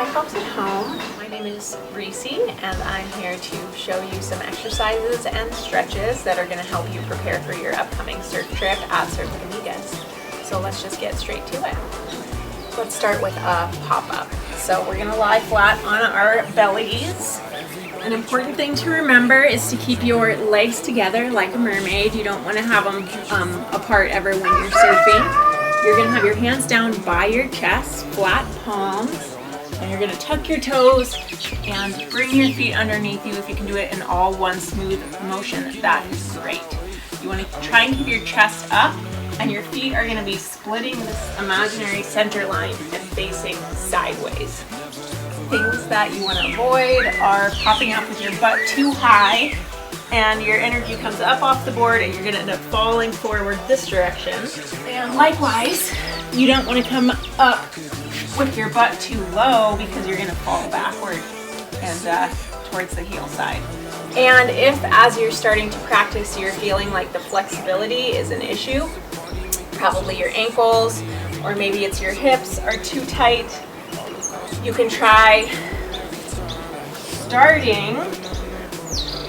Hi folks at home, my name is Reesie and I'm here to show you some exercises and stretches that are going to help you prepare for your upcoming surf trip at Surf Amigas. So let's just get straight to it. Let's start with a pop-up. So we're going to lie flat on our bellies. An important thing to remember is to keep your legs together like a mermaid. You don't want to have them apart ever when you're surfing. You're going to have your hands down by your chest, flat palms, and you're going to tuck your toes and bring your feet underneath you. If you can do it in all one smooth motion, that is great. You want to try and keep your chest up, and your feet are going to be splitting this imaginary center line and facing sideways. Things that you want to avoid are popping up with your butt too high and your energy comes up off the board and you're going to end up falling forward this direction. And likewise, you don't want to come up with your butt too low because you're going to fall backward and towards the heel side. And if as you're starting to practice you're feeling like the flexibility is an issue, probably your ankles or maybe it's your hips are too tight, you can try starting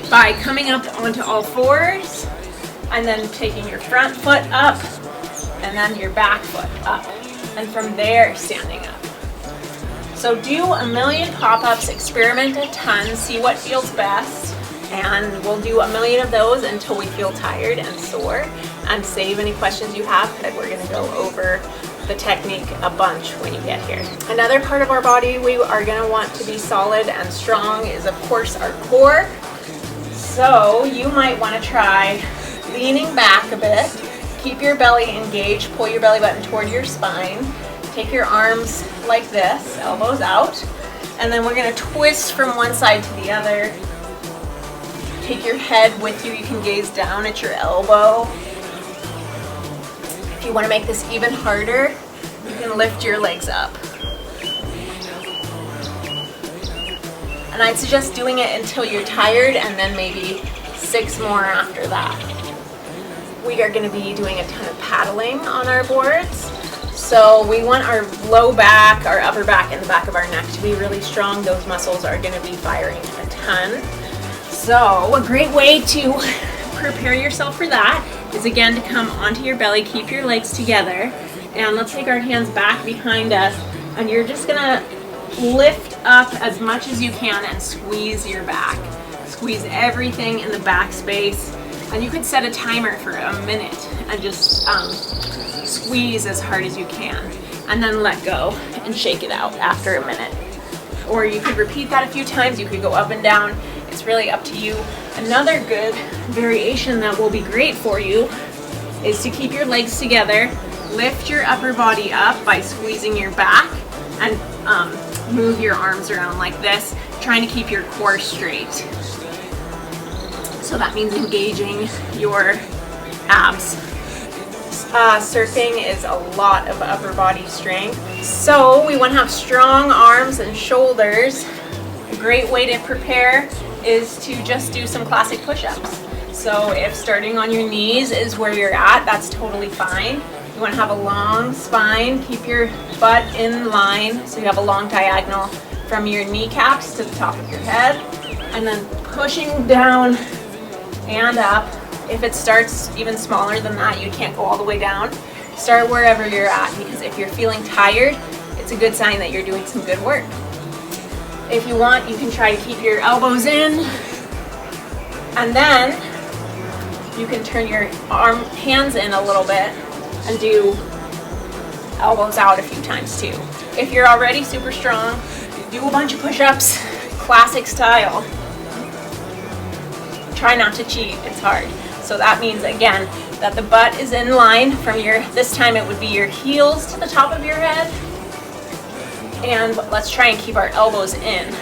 by coming up onto all fours and then taking your front foot up and then your back foot up, and from there standing up. So do a million pop-ups, experiment a ton, see what feels best, and we'll do a million of those until we feel tired and sore, and save any questions you have because we're going to go over the technique a bunch when you get here. Another part of our body we are going to want to be solid and strong is of course our core. So you might want to try leaning back a bit, keep your belly engaged, pull your belly button toward your spine, take your arms like this, elbows out, and then we're going to twist from one side to the other. Take your head with you, you can gaze down at your elbow. If you want to make this even harder, you can lift your legs up. And I'd suggest doing it until you're tired and then maybe 6 more after that. We are going to be doing a ton of paddling on our boards. So we want our low back, our upper back, and the back of our neck to be really strong. Those muscles are going to be firing a ton. So a great way to prepare yourself for that is again to come onto your belly, keep your legs together, and let's take our hands back behind us, and you're just gonna lift up as much as you can and squeeze your back. Squeeze everything in the back space, and you could set a timer for a minute and just squeeze as hard as you can, and then let go and shake it out after a minute. Or you could repeat that a few times, you could go up and down. It's really up to you. Another good variation that will be great for you is to keep your legs together, lift your upper body up by squeezing your back, and move your arms around like this, trying to keep your core straight. So that means engaging your abs. Surfing is a lot of upper body strength, so we want to have strong arms and shoulders. A great way to prepare is to just do some classic push-ups. So if starting on your knees is where you're at, that's totally fine. You want to have a long spine, keep your butt in line so you have a long diagonal from your kneecaps to the top of your head, and then pushing down and up. If it starts even smaller than that, you can't go all the way down. Start wherever you're at, because if you're feeling tired, it's a good sign that you're doing some good work. If you want, you can try to keep your elbows in, and then you can turn your hands in a little bit and do elbows out a few times too. If you're already super strong, do a bunch of push-ups, classic style. Try not to cheat, it's hard. So that means, again, that the butt is in line from this time it would be your heels to the top of your head. And let's try and keep our elbows in.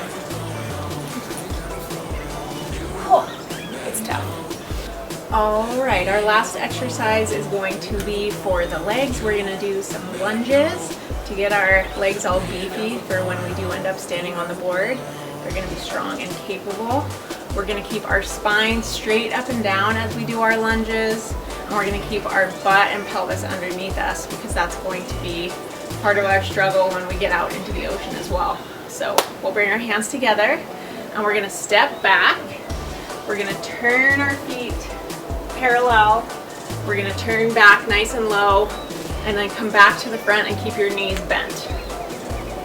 It's tough. All right, our last exercise is going to be for the legs. We're gonna do some lunges to get our legs all beefy for when we do end up standing on the board. They're gonna be strong and capable. We're gonna keep our spine straight up and down as we do our lunges. And we're gonna keep our butt and pelvis underneath us because that's going to be part of our struggle when we get out into the ocean as well. So we'll bring our hands together and we're gonna step back. We're gonna turn our feet parallel. We're gonna turn back nice and low and then come back to the front and keep your knees bent.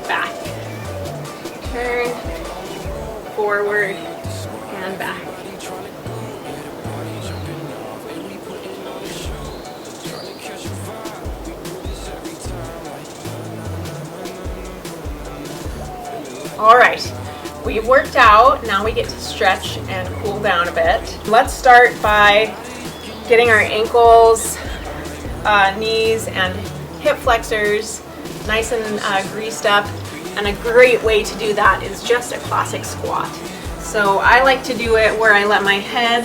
Back, turn, forward, and back. All right, we've worked out. Now we get to stretch and cool down a bit. Let's start by getting our ankles, knees, and hip flexors nice and greased up. And a great way to do that is just a classic squat. So I like to do it where I let my head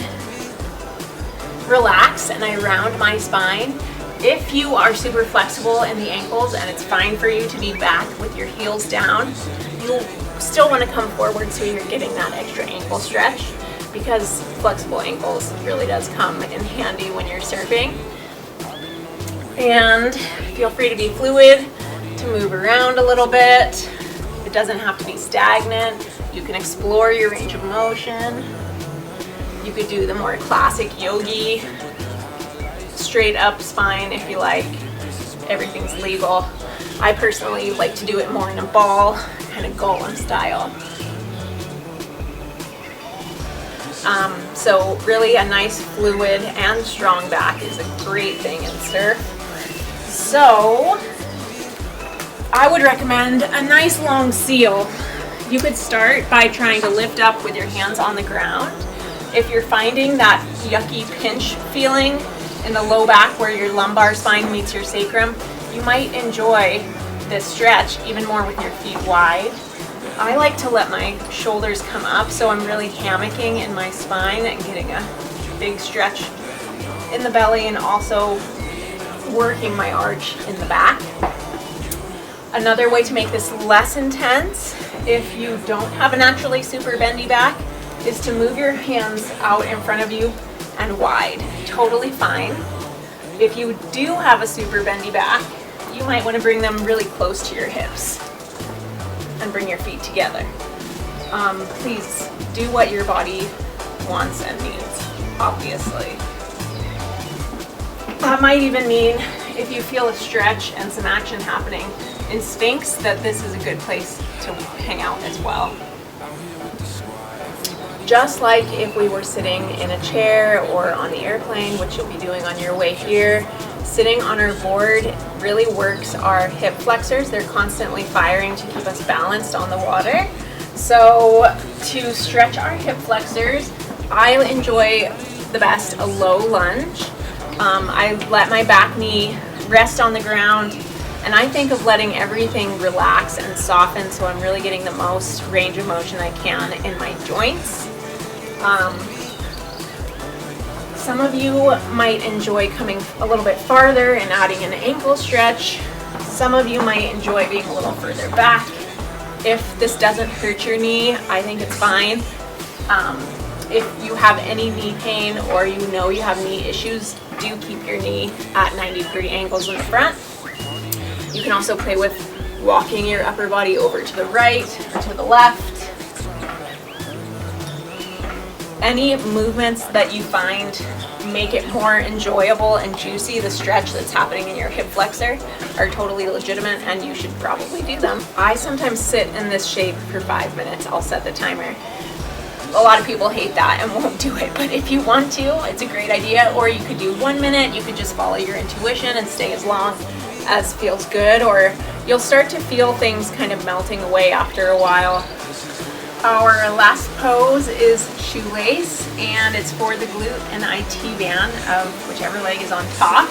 relax and I round my spine. If you are super flexible in the ankles and it's fine for you to be back with your heels down, you still want to come forward so you're getting that extra ankle stretch, because flexible ankles really does come in handy when you're surfing. And feel free to be fluid, to move around a little bit. It doesn't have to be stagnant. You can explore your range of motion. You could do the more classic yogi straight up spine if you like. Everything's legal. I personally like to do it more in a ball, kind of golem style. So really a nice fluid and strong back is a great thing in surf. So I would recommend a nice long seal. You could start by trying to lift up with your hands on the ground. If you're finding that yucky pinch feeling in the low back where your lumbar spine meets your sacrum, you might enjoy this stretch even more with your feet wide. I like to let my shoulders come up, so I'm really hammocking in my spine and getting a big stretch in the belly and also working my arch in the back. Another way to make this less intense, if you don't have a naturally super bendy back, is to move your hands out in front of you and wide. Totally fine. If you do have a super bendy back, you might want to bring them really close to your hips and bring your feet together. Please do what your body wants and needs, obviously. That might even mean if you feel a stretch and some action happening in Sphinx, that this is a good place to hang out as well. Just like if we were sitting in a chair or on the airplane, which you'll be doing on your way here, sitting on our board really works our hip flexors. They're constantly firing to keep us balanced on the water. So to stretch our hip flexors, I enjoy the best a low lunge. I let my back knee rest on the ground, and I think of letting everything relax and soften so I'm really getting the most range of motion I can in my joints. Some of you might enjoy coming a little bit farther and adding an ankle stretch. Some of you might enjoy being a little further back. If this doesn't hurt your knee, I think it's fine. If you have any knee pain or you know you have knee issues, do keep your knee at 90-degree angles in the front. You can also play with walking your upper body over to the right or to the left. Any movements that you find make it more enjoyable and juicy, the stretch that's happening in your hip flexor, are totally legitimate and you should probably do them. I sometimes sit in this shape for 5 minutes. I'll set the timer. A lot of people hate that and won't do it, but if you want to, it's a great idea. Or you could do 1 minute, you could just follow your intuition and stay as long as feels good, or you'll start to feel things kind of melting away after a while. Our last pose is shoelace, and it's for the glute and IT band of whichever leg is on top.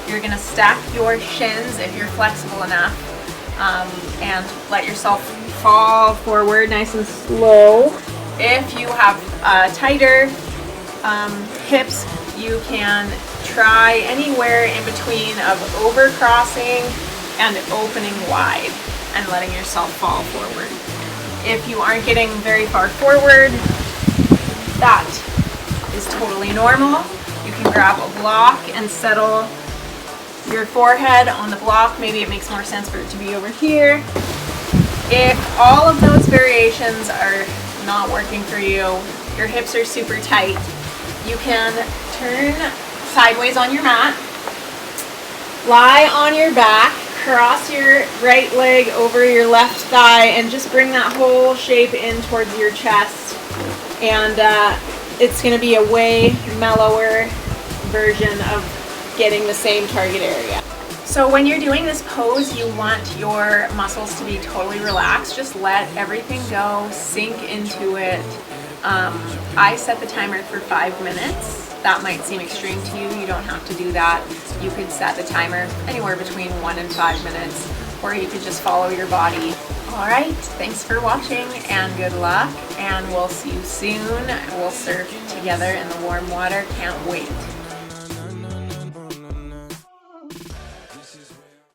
You're gonna stack your shins if you're flexible enough, and let yourself fall forward nice and slow. If you have tighter hips, you can try anywhere in between of overcrossing and opening wide and letting yourself fall forward. If you aren't getting very far forward, that is totally normal. You can grab a block and settle your forehead on the block. Maybe it makes more sense for it to be over here. If all of those variations are not working for you, your hips are super tight, you can turn sideways on your mat, lie on your back, cross your right leg over your left thigh, and just bring that whole shape in towards your chest. And it's going to be a way mellower version of getting the same target area. So when you're doing this pose, you want your muscles to be totally relaxed. Just let everything go, sink into it. I set the timer for 5 minutes. That might seem extreme to you. You don't have to do that. You could set the timer anywhere between 1 and 5 minutes, or you could just follow your body. All right, thanks for watching and good luck, and we'll see you soon. We'll surf together in the warm water. Can't wait.